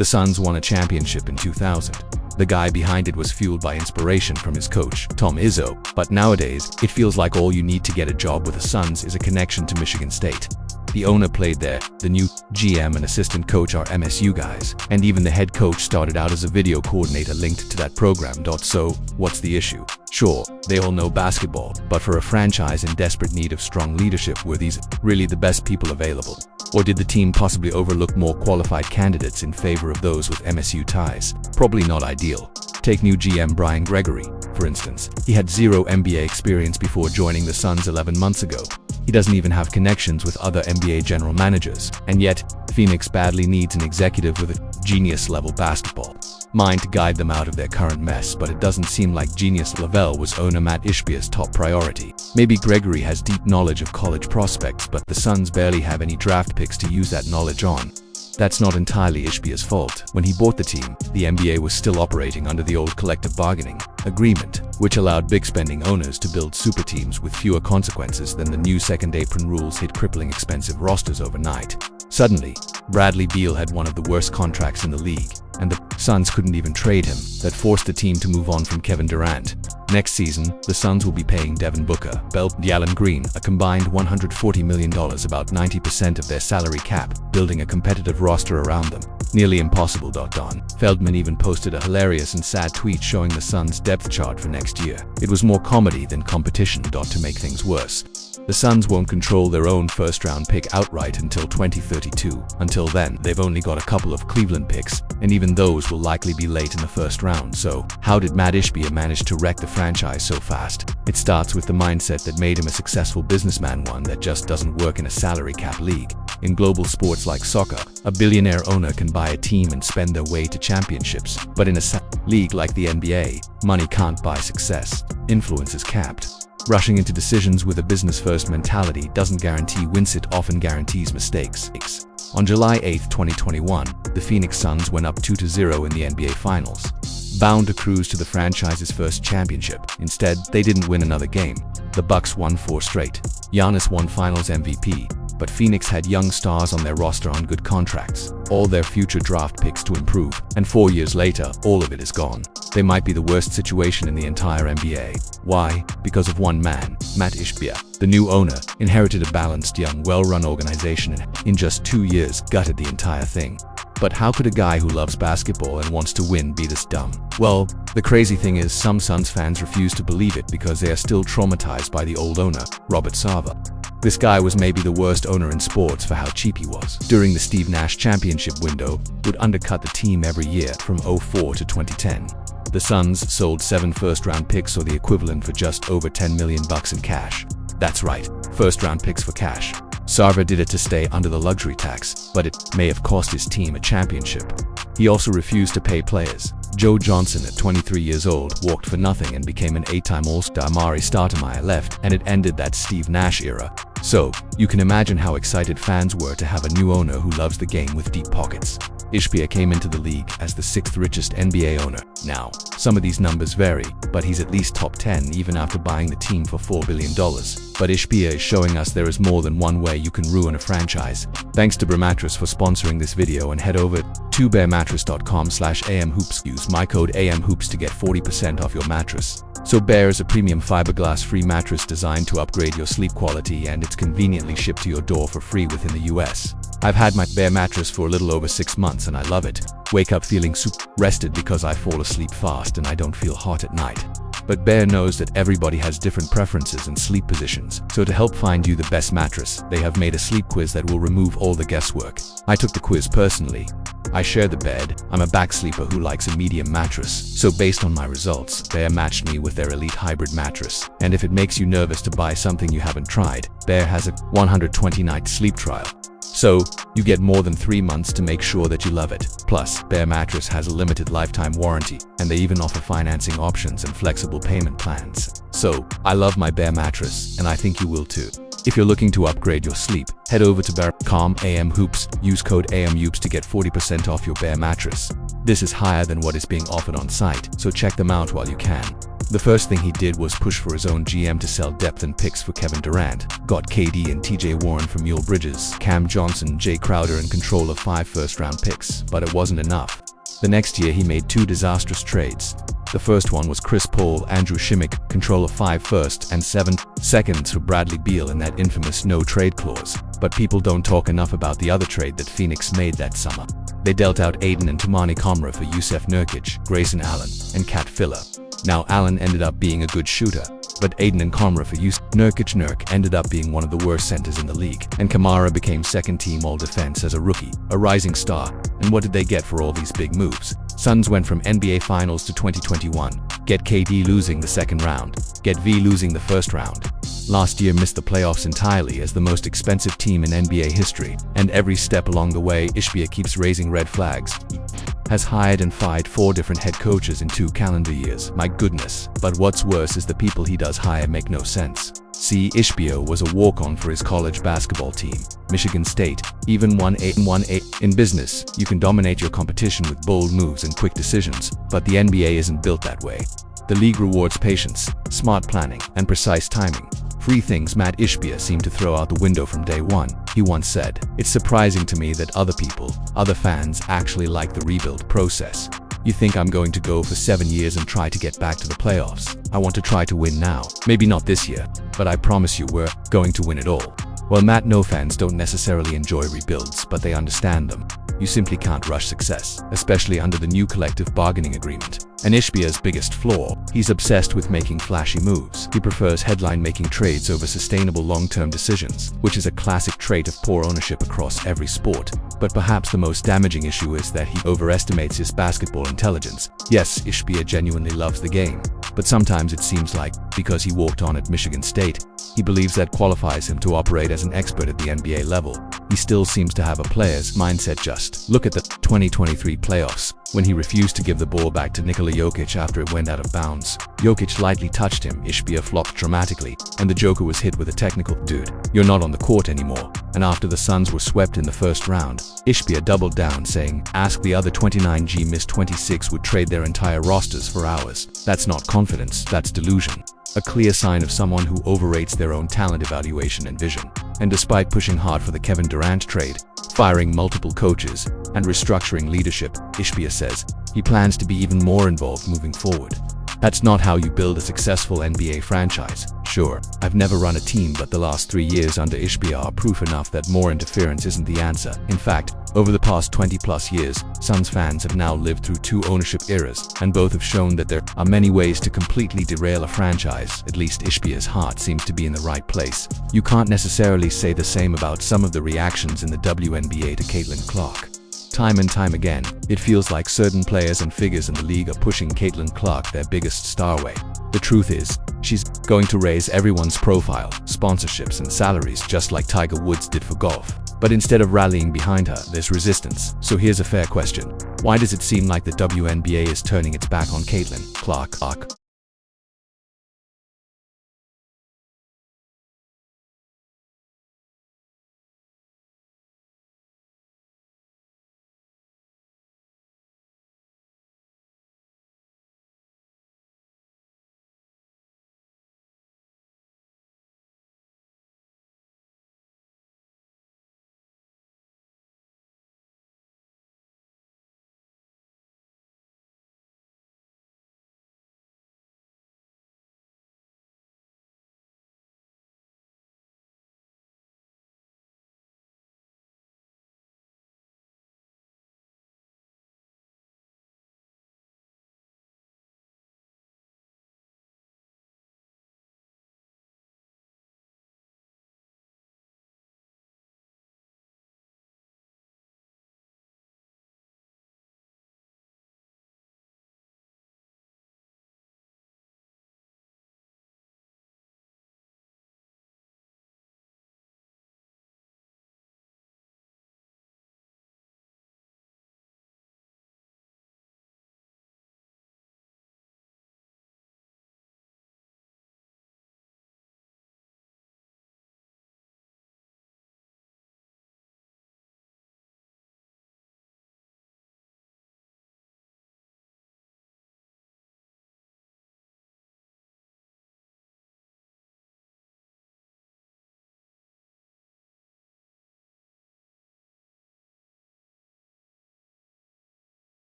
The Suns won a championship in 2000. The guy behind it was fueled by inspiration from his coach, Tom Izzo, but nowadays, it feels like all you need to get a job with the Suns is a connection to Michigan State. The owner played there, the new GM and assistant coach are MSU guys, and even the head coach started out as a video coordinator linked to that program. So, what's the issue? Sure, they all know basketball, but for a franchise in desperate need of strong leadership, were these really the best people available? Or did the team possibly overlook more qualified candidates in favor of those with MSU ties? Probably not ideal. Take new GM Brian Gregory, for instance. He had zero NBA experience before joining the Suns 11 months ago. He doesn't even have connections with other NBA general managers, and yet, Phoenix badly needs an executive with a genius-level basketball mind to guide them out of their current mess, but it doesn't seem like genius Lavelle was owner Mat Ishbia's top priority. Maybe Gregory has deep knowledge of college prospects, but the Suns barely have any draft picks to use that knowledge on. That's not entirely Ishbia's fault. When he bought the team, the NBA was still operating under the old collective bargaining agreement, which allowed big spending owners to build super teams with fewer consequences than the new second apron rules hit crippling expensive rosters overnight. Suddenly, Bradley Beal had one of the worst contracts in the league, and the Suns couldn't even trade him. That forced the team to move on from Kevin Durant. Next season, the Suns will be paying Devin Booker, Beal, and Jalen Green a combined $140 million, about 90% of their salary cap, building a competitive roster around them. Nearly impossible. Feldman even posted a hilarious and sad tweet showing the Suns' depth chart for next year. It was more comedy than competition. To make things worse, the Suns won't control their own first-round pick outright until 2032. Until then, they've only got a couple of Cleveland picks, and even those will likely be late in the first round. So, how did Mat Ishbia manage to wreck the franchise so fast? It starts with the mindset that made him a successful businessman, one that just doesn't work in a salary cap league. In global sports like soccer, a billionaire owner can buy a team and spend their way to championships. But in a league like the NBA, money can't buy success. Influence is capped. Rushing into decisions with a business-first mentality doesn't guarantee wins, it often guarantees mistakes. On July 8, 2021, the Phoenix Suns went up 2-0 in the NBA Finals, bound to cruise to the franchise's first championship. Instead, they didn't win another game. The Bucks won 4 straight. Giannis won Finals MVP, but Phoenix had young stars on their roster on good contracts, all their future draft picks to improve, and 4 years later, all of it is gone. They might be the worst situation in the entire NBA. Why? Because of one man, Mat Ishbia. The new owner inherited a balanced, young, well-run organization and, in just 2 years, gutted the entire thing. But how could a guy who loves basketball and wants to win be this dumb? Well, the crazy thing is some Suns fans refuse to believe it because they are still traumatized by the old owner, Robert Sarver. This guy was maybe the worst owner in sports for how cheap he was. During the Steve Nash championship window, would undercut the team every year from 2004 to 2010. The Suns sold 7 first-round picks or the equivalent for just over $10 million in cash. That's right, first-round picks for cash. Sarver did it to stay under the luxury tax, but it may have cost his team a championship. He also refused to pay players. Joe Johnson, at 23 years old, walked for nothing and became an 8-time All-Star. Mari Stoudemire left, and it ended that Steve Nash era. So, you can imagine how excited fans were to have a new owner who loves the game with deep pockets. Ishbia came into the league as the 6th richest NBA owner. Now, some of these numbers vary, but he's at least top 10 even after buying the team for $4 billion. But Ishbia is showing us there is more than one way you can ruin a franchise. Thanks to Bear Mattress for sponsoring this video, and head over to bearmattress.com/amhoops. Use my code AMHOOPS to get 40% off your mattress. So Bear is a premium fiberglass-free mattress designed to upgrade your sleep quality, and it's conveniently shipped to your door for free within the US. I've had my Bear mattress for a little over 6 months and I love it. Wake up feeling super rested because I fall asleep fast and I don't feel hot at night. But Bear knows that everybody has different preferences and sleep positions, so to help find you the best mattress, they have made a sleep quiz that will remove all the guesswork. I took the quiz personally. I share the bed. I'm a back sleeper who likes a medium mattress. So based on my results, Bear matched me with their elite hybrid mattress. And if it makes you nervous to buy something you haven't tried, Bear has a 120-night sleep trial. So, you get more than 3 months to make sure that you love it. Plus, Bear Mattress has a limited lifetime warranty, and they even offer financing options and flexible payment plans. So, I love my Bear Mattress, and I think you will too. If you're looking to upgrade your sleep, head over to bear.com AMHOOPS, use code AMHOOPS to get 40% off your Bear Mattress. This is higher than what is being offered on site, so check them out while you can. The first thing he did was push for his own GM to sell depth and picks for Kevin Durant, got KD and TJ Warren for Mule Bridges, Cam Johnson, Jay Crowder and control of 5 first-round picks, but it wasn't enough. The next year he made 2 disastrous trades. The first one was Chris Paul, Andrew Shimmick, control of 5 first and 7 seconds for Bradley Beal in that infamous no-trade clause. But people don't talk enough about the other trade that Phoenix made that summer. They dealt out Aiden and Tamani Kamara for Yusef Nurkic, Grayson Allen, and Cat Filler. Now Allen ended up being a good shooter, but Aiden and Kamara for Yusef Nurkic ended up being one of the worst centers in the league, and Kamara became second-team all-defense as a rookie, a rising star. And what did they get for all these big moves? Suns went from NBA Finals to 2021, get KD losing the second round, get V losing the first round. Last year missed the playoffs entirely as the most expensive team in NBA history, and every step along the way Ishbia keeps raising red flags. Has hired and fired 4 different head coaches in 2 calendar years. My goodness. But what's worse is the people he does hire make no sense. See, Ishbia was a walk-on for his college basketball team, Michigan State, even 1-8. In business, you can dominate your competition with bold moves and quick decisions, but the NBA isn't built that way. The league rewards patience, smart planning, and precise timing. 3 things Mat Ishbia seemed to throw out the window from day one. He once said, "It's surprising to me that other people, other fans, actually like the rebuild process. You think I'm going to go for 7 years and try to get back to the playoffs? I want to try to win now. Maybe not this year, but I promise you we're going to win it all." Well, Matt, no, fans don't necessarily enjoy rebuilds, but they understand them. You simply can't rush success, especially under the new collective bargaining agreement. And Ishbia's biggest flaw, he's obsessed with making flashy moves. He prefers headline-making trades over sustainable long-term decisions, which is a classic trait of poor ownership across every sport. But perhaps the most damaging issue is that he overestimates his basketball intelligence. Yes, Ishbia genuinely loves the game, but sometimes it seems like, because he walked on at Michigan State, he believes that qualifies him to operate as an expert at the NBA level. He still seems to have a player's mindset. Just look at the 2023 playoffs, when he refused to give the ball back to Nikola Jokic after it went out of bounds. Jokic lightly touched him, Ishbia flopped dramatically, and the Joker was hit with a technical. "Dude, you're not on the court anymore." And after the Suns were swept in the first round, Ishbia doubled down, saying, "Ask the other 29G missed 26 would trade their entire rosters for ours." That's not confidence, that's delusion. A clear sign of someone who overrates their own talent evaluation and vision. And despite pushing hard for the Kevin Durant trade, firing multiple coaches, and restructuring leadership, Ishbia says he plans to be even more involved moving forward. That's not how you build a successful NBA franchise. Sure, I've never run a team, but the last 3 years under Ishbia are proof enough that more interference isn't the answer. In fact, over the past 20+ years, Suns fans have now lived through 2 ownership eras, and both have shown that there are many ways to completely derail a franchise. At least Ishbia's heart seems to be in the right place. You can't necessarily say the same about some of the reactions in the WNBA to Caitlin Clark. Time and time again, it feels like certain players and figures in the league are pushing Caitlin Clark, their biggest star, away. The truth is, she's going to raise everyone's profile, sponsorships and salaries just like Tiger Woods did for golf. But instead of rallying behind her, there's resistance. So here's a fair question. Why does it seem like the WNBA is turning its back on Caitlin Clark?